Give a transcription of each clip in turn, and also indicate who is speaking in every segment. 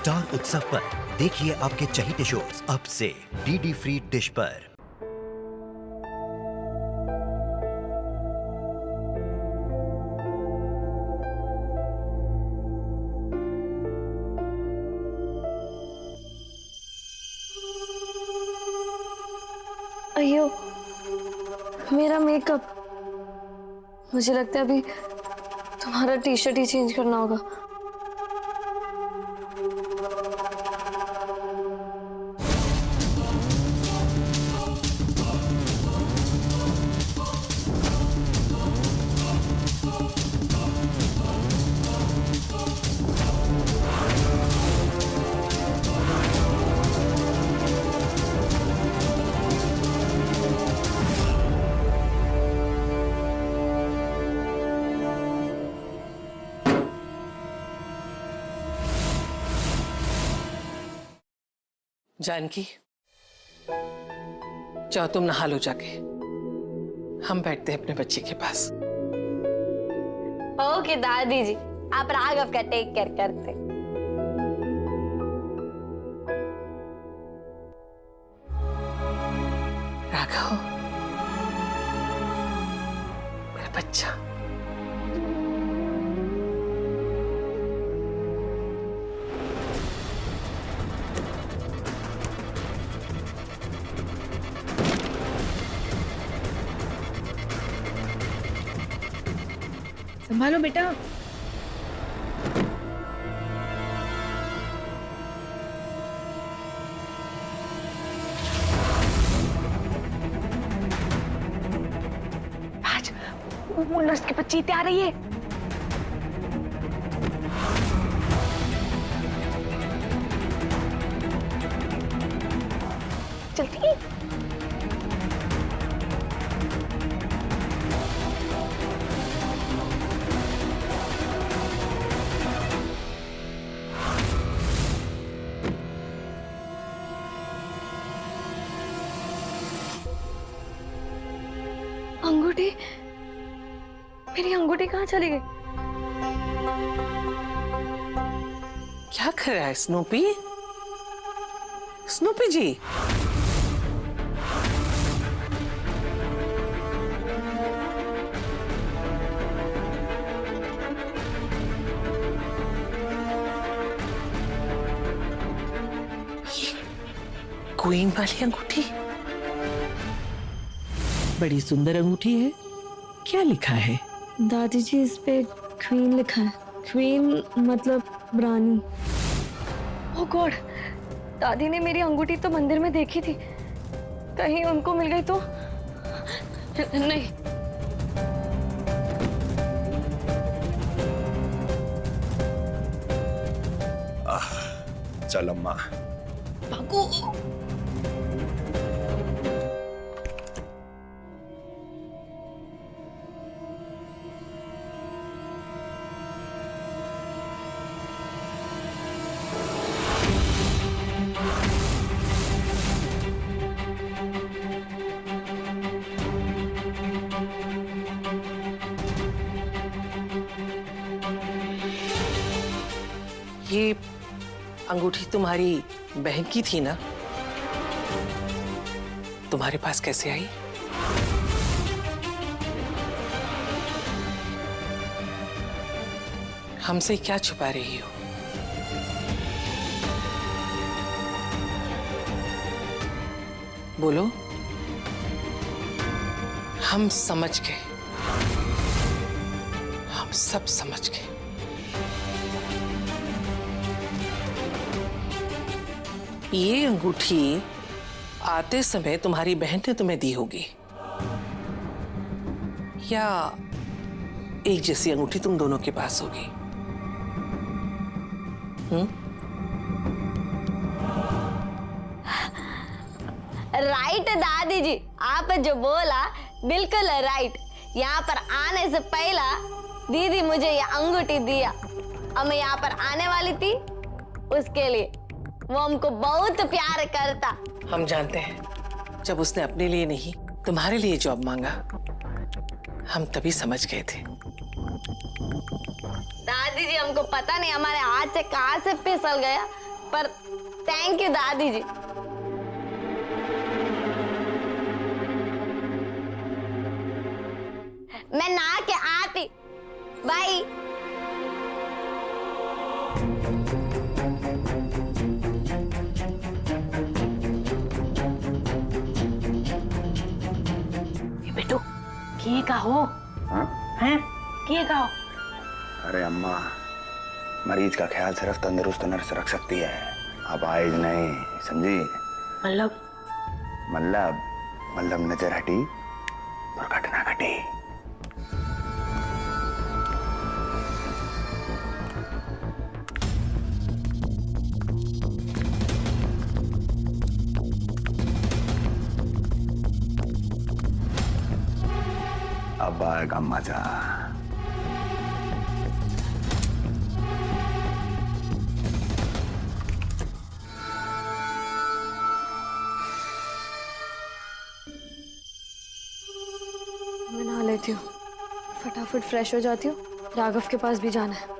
Speaker 1: Star उत्सव पर देखिए आपके चहीते शोज अब से डीडी फ्री डिश पर।
Speaker 2: अयो, मेरा मेकअप। मुझे लगता है अभी तुम्हारा टी शर्ट ही चेंज करना होगा।
Speaker 3: जानकी, जाओ तुम नहा लो जाके। हम बैठते हैं अपने बच्चे के पास।
Speaker 2: ओके दादी जी, आप राघव का टेक केयर करते।
Speaker 3: राघव, मेरा बच्चा।
Speaker 4: संभालो बेटा।
Speaker 5: आज वो नर्स की बच्ची आ रही है। चलती है।
Speaker 2: अंगूठी, मेरी अंगूठी कहाँ चली गई?
Speaker 3: क्या कर रहा है स्नूपी? स्नूपी जी, क्वीन वाली अंगूठी, बड़ी सुंदर अंगूठी है। क्या लिखा है?
Speaker 2: दादी जी, इस पे क्वीन लिखा है। क्वीन मतलब रानी। ओह गॉड, दादी ने मेरी अंगूठी तो मंदिर में देखी थी, कहीं उनको मिल गई तो? नहीं।
Speaker 6: चल अम्मा।
Speaker 4: भागो।
Speaker 3: ये अंगूठी तुम्हारी बहन की थी ना? तुम्हारे पास कैसे आई? हमसे क्या छुपा रही हो? बोलो। हम समझ गए, हम सब समझ गए। ये अंगूठी आते समय तुम्हारी बहन ने तुम्हें दी होगी, या एक जैसी अंगूठी तुम दोनों के पास होगी।
Speaker 2: राइट दादी जी, आप जो बोला बिल्कुल राइट। यहाँ पर आने से पहला दीदी मुझे ये अंगूठी दिया, अब मैं यहाँ पर आने वाली थी उसके लिए। वो हमको बहुत प्यार करता।
Speaker 3: हम जानते हैं, जब उसने अपने लिए नहीं तुम्हारे लिए जॉब मांगा, हम तभी समझ गए थे।
Speaker 2: दादी जी, हमको पता नहीं हमारे हाथ से कहाँ से फिसल गया, पर थैंक यू दादी जी। मैं नहा के आती। बाय।
Speaker 5: बेटू किए का हो?
Speaker 4: हाँ?
Speaker 5: हैं? किए का हो?
Speaker 4: अरे अम्मा, मरीज का ख्याल सिर्फ तंदुरुस्त नर्स रख सकती है, अब आइज नहीं, समझी?
Speaker 5: मतलब
Speaker 4: मतलब नजर हटी, दुर्घटना घटी। अब आएगा मजा।
Speaker 6: मैं नहा लेती हूँ, फटाफट फ्रेश हो जाती हूँ, राघव के पास भी जाना है।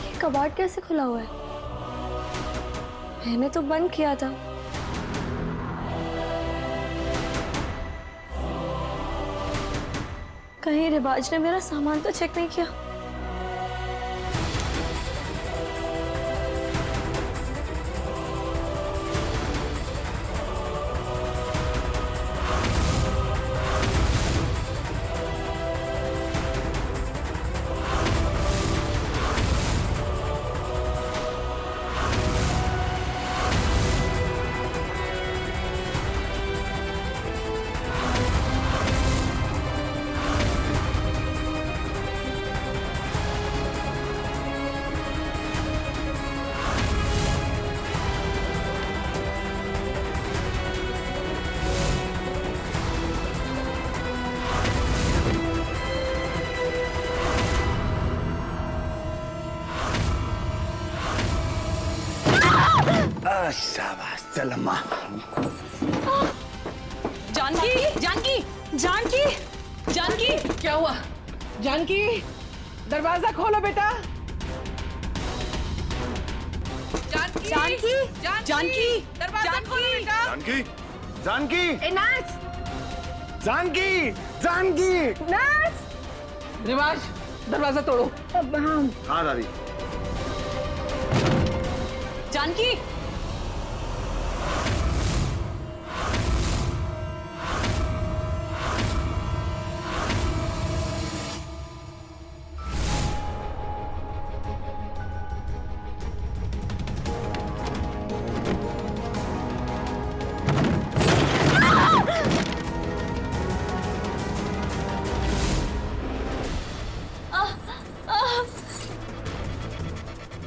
Speaker 6: ये कबाड़ कैसे खुला हुआ है? मैंने तो बंद किया था। कहीं रिवाज ने मेरा सामान तो चेक नहीं किया।
Speaker 4: शाबाश, चल अम्मा।
Speaker 3: जानकी, जानकी, जानकी, जानकी, क्या हुआ? जानकी, दरवाजा खोलो बेटा। जानकी, जानकी, जानकी, दरवाजा खोलो बेटा।
Speaker 4: जानकी, जानकी,
Speaker 5: नर्स,
Speaker 4: जानकी, जानकी।
Speaker 5: नर्स।
Speaker 3: रिवाज, दरवाजा तोड़ो।
Speaker 4: हाँ दादी।
Speaker 3: जानकी,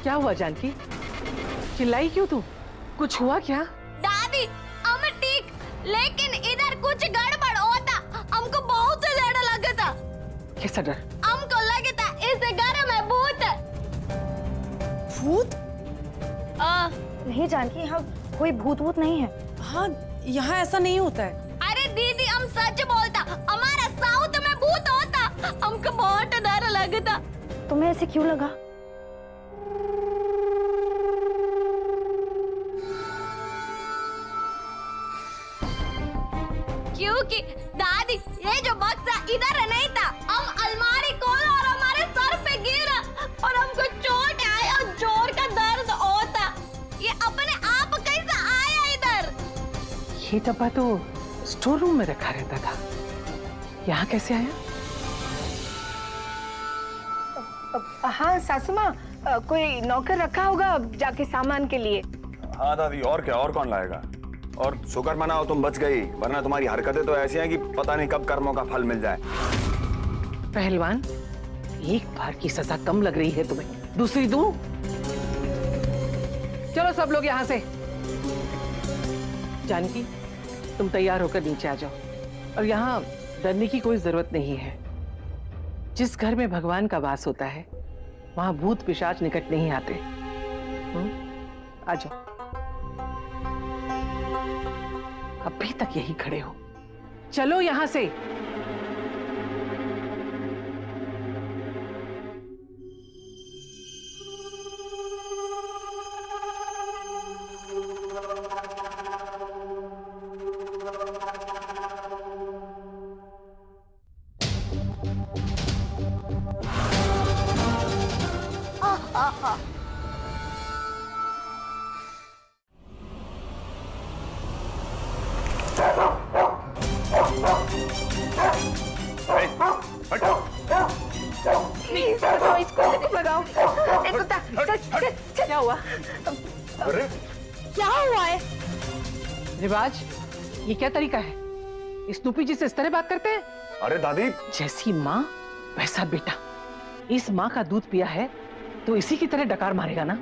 Speaker 3: क्या हुआ जानकी? चिल्लाई क्यों तू? कुछ हुआ क्या?
Speaker 2: दादी हम ठीक, लेकिन इधर कुछ गड़बड़ होता। हमको बहुत ज्यादा लगा था।
Speaker 3: कैसा डर?
Speaker 2: हमको लगा था इस घर में भूत है।
Speaker 3: भूत?
Speaker 5: नहीं जानकी, यहाँ कोई भूत वूत नहीं है।
Speaker 3: हाँ, यहाँ ऐसा नहीं होता है।
Speaker 2: अरे दीदी हम सच बोलता, हमारा साउथ में भूत होता। हमको बहुत डर लगा था।
Speaker 5: तुम्हें ऐसे क्यों लगा?
Speaker 2: क्योंकि दादी ये जो बक्सा इधर नहीं था, हम अलमारी खोला और हमारे सर पे गिरा और हमको चोट आया और जोर का दर्द होता। ये अपने आप कैसे आया इधर?
Speaker 3: ये डब्बा तो स्टोर रूम में रखा रहता था, यहाँ कैसे आया?
Speaker 5: हाँ सासू माँ, कोई नौकर रखा होगा जाके सामान के लिए।
Speaker 4: हाँ दादी, और क्या, और कौन लाएगा? और शुक्र मनाओ तुम बच गई, वरना तुम्हारी हरकतें तो ऐसी हैं कि पता नहीं कब कर्मों का फल मिल जाए।
Speaker 3: पहलवान, एक बार की सजा कम लग रही है तुम्हें, दूसरी दूं? चलो सब लोग यहाँ से। जानकी, तुम तैयार होकर नीचे आ जाओ, और यहाँ डरने की कोई जरूरत नहीं है। जिस घर में भगवान का वास होता है, वहां भूत पिशाच निकट नहीं आते। आ जाओ। अभी तक यही खड़े हो, चलो यहां से।
Speaker 5: प्लीज हटाओ इसको, भगाओ। ए कुत्ता, चल चल चल।
Speaker 3: क्या हुआ?
Speaker 4: अरे
Speaker 5: क्या हुआ है?
Speaker 3: रिवाज, ये क्या तरीका है? स्नूपी जी से इस तरह बात करते हैं?
Speaker 4: अरे दादी,
Speaker 3: जैसी माँ वैसा बेटा। इस माँ का दूध पिया है तो इसी की तरह डकार मारेगा ना।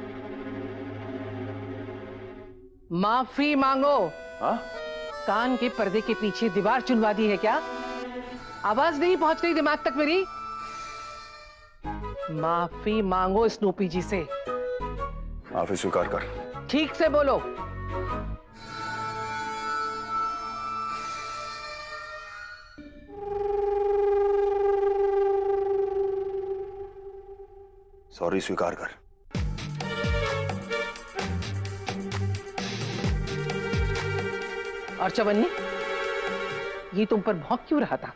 Speaker 3: माफी मांगो।
Speaker 4: हाँ?
Speaker 3: कान के पर्दे के पीछे दीवार चुनवा दी है क्या? आवाज नहीं पहुंच रही दिमाग तक मेरी? माफी मांगो स्नूपी जी से।
Speaker 4: माफी स्वीकार कर।
Speaker 3: ठीक से बोलो।
Speaker 4: सॉरी स्वीकार कर।
Speaker 3: और चवन्नी, ये तुम पर भौंक क्यों रहा था?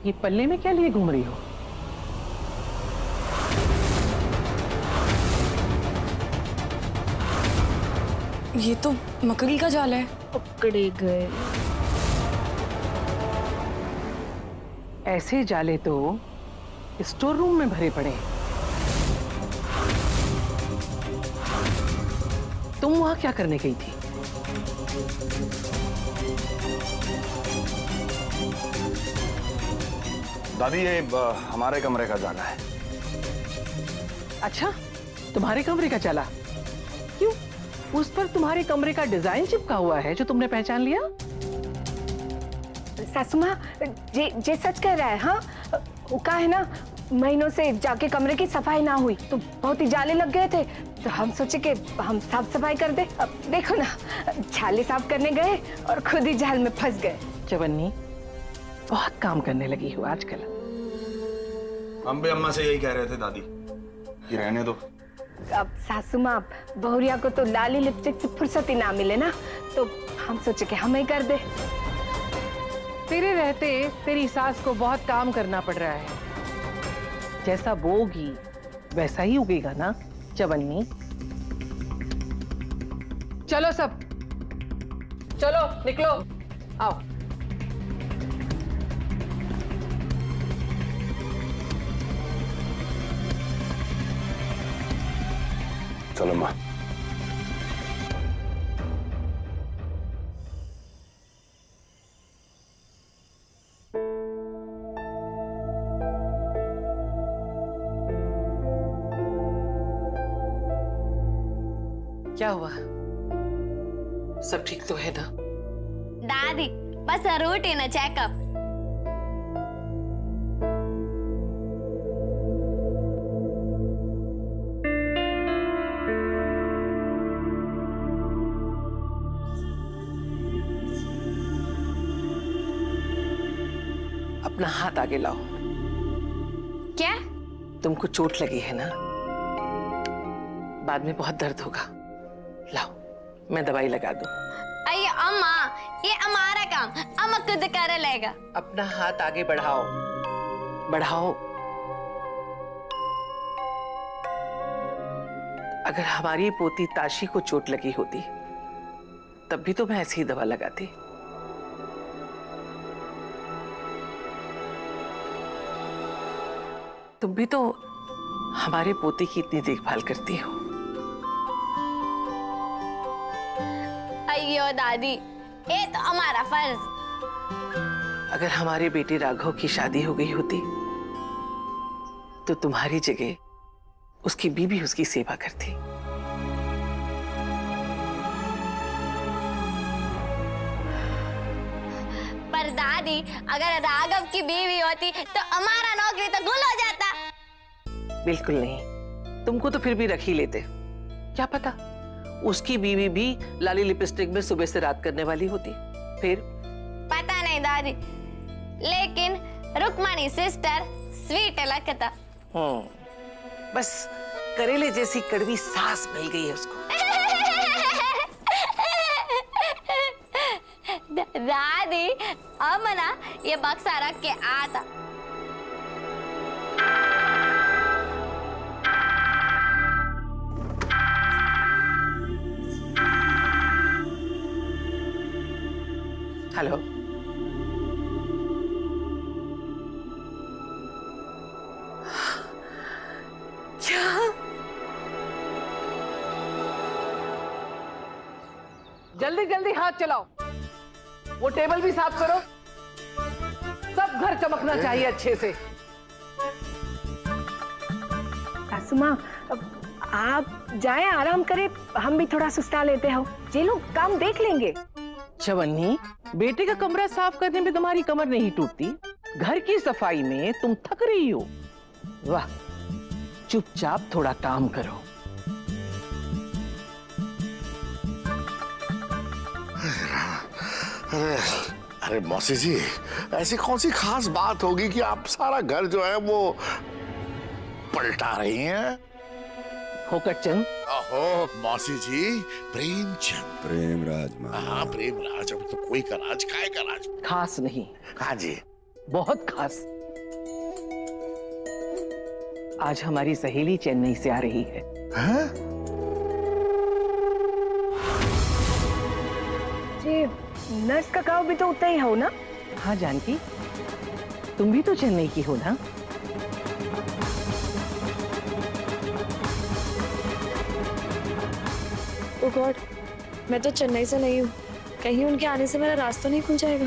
Speaker 3: ये पल्ले में क्या लिए घूम रही हो?
Speaker 6: ये तो मकड़ी का जाल है। पकड़े गए।
Speaker 3: ऐसे जाले तो स्टोर रूम में भरे पड़े। तुम वहां क्या करने गई थी?
Speaker 4: दादी ये हमारे कमरे का जाला है।
Speaker 3: अच्छा, तुम्हारे कमरे का जाला? क्यों? उस पर तुम्हारे कमरे का डिजाइन चिपका हुआ है जो तुमने पहचान लिया?
Speaker 5: सासू माँ, जे सच कह रहा है। हाँ, वो का है ना, महीनों से जाके कमरे की सफाई ना हुई तो बहुत ही जाले लग गए थे, तो हम सोचे कि हम साफ सफाई कर दे। अब देखो ना, जाले साफ करने गए और खुद ही जाल में फंस गए।
Speaker 3: चवन्नी, बहुत काम करने लगी हो आजकल।
Speaker 4: हम भी अम्मा से यही कह रहे थे दादी कि रहने दो।
Speaker 5: अब सासू माँ, बहुरिया को तो लाली लिपस्टिक से फुर्सत ही ना मिले ना, तो हम सोचे कि हम ही कर दे।
Speaker 3: तेरे रहते तेरी सास को बहुत काम करना पड़ रहा है। जैसा बोगी वैसा ही उगेगा ना चवन्नी। चलो सब, चलो निकलो, आओ।
Speaker 4: चलो माँ।
Speaker 3: क्या हुआ? सब ठीक तो है ना?
Speaker 2: दादी बस रूटीन चेकअप।
Speaker 3: अपना हाथ आगे लाओ।
Speaker 2: क्या?
Speaker 3: तुमको चोट लगी है ना, बाद में बहुत दर्द होगा। लाओ, मैं दवाई लगा दूं।
Speaker 2: अये अम्मा, ये हमारा काम, अम्मा खुद कर लेगा।
Speaker 3: अपना हाथ आगे बढ़ाओ, बढ़ाओ। अगर हमारी पोती ताशी को चोट लगी होती तब भी तो मैं ऐसी ही दवा लगाती। तुम भी तो हमारे पोते की इतनी देखभाल करती हो।
Speaker 2: अयो दादी, ये तो हमारा फर्ज।
Speaker 3: अगर हमारे बेटे राघव की शादी हो गई होती तो तुम्हारी जगह उसकी बीबी उसकी सेवा करती।
Speaker 2: पर पर दादी, अगर राघव की बीवी होती तो हमारा नौकरी तो गुल हो जाता।
Speaker 3: बिल्कुल नहीं, तुमको तो फिर भी रख ही लेते। क्या पता उसकी बीवी भी लाली लिपस्टिक में सुबह से रात करने वाली होती। फिर
Speaker 2: पता नहीं दादी, लेकिन रुक्मणी सिस्टर स्वीट लगता।
Speaker 3: बस करेले जैसी कड़वी सांस मिल गई है उसको।
Speaker 2: दादी, अब ना ये बक्सा रख के आता।
Speaker 3: हेलो, क्या? जल्दी जल्दी हाथ चलाओ, वो टेबल भी साफ करो। सब घर चमकना चाहिए अच्छे से।
Speaker 5: सासू माँ, आप जाएं, आराम करें, हम भी थोड़ा सुस्ता लेते हो। ये लोग काम देख लेंगे।
Speaker 3: चवन्नी, बेटे का कमरा साफ करने में तुम्हारी कमर नहीं टूटती, घर की सफाई में तुम थक रही हो। वाह, चुपचाप थोड़ा काम करो।
Speaker 7: अरे मौसी जी, ऐसी कौन सी खास बात होगी कि आप सारा घर जो है वो पलटा रही हैं?
Speaker 3: फोकटचंद,
Speaker 7: ओहो मौसी जी, प्रेमचंद।
Speaker 8: प्रेमराज माँ।
Speaker 7: हाँ प्रेमराज, अब तो कोई का राज, काय का राज।
Speaker 3: खास नहीं,
Speaker 7: हाँ जी।
Speaker 3: बहुत खास। आज हमारी सहेली चेन्नई से आ रही है।
Speaker 7: हाँ?
Speaker 5: जी, नर्स का गाँव भी तो उतना ही हो ना?
Speaker 3: हाँ जानकी, तुम भी तो चेन्नई की हो ना?
Speaker 6: ओह गॉड, मैं तो चेन्नई से नहीं हूँ। कहीं उनके आने से मेरा रास्ता नहीं खुल जाएगा।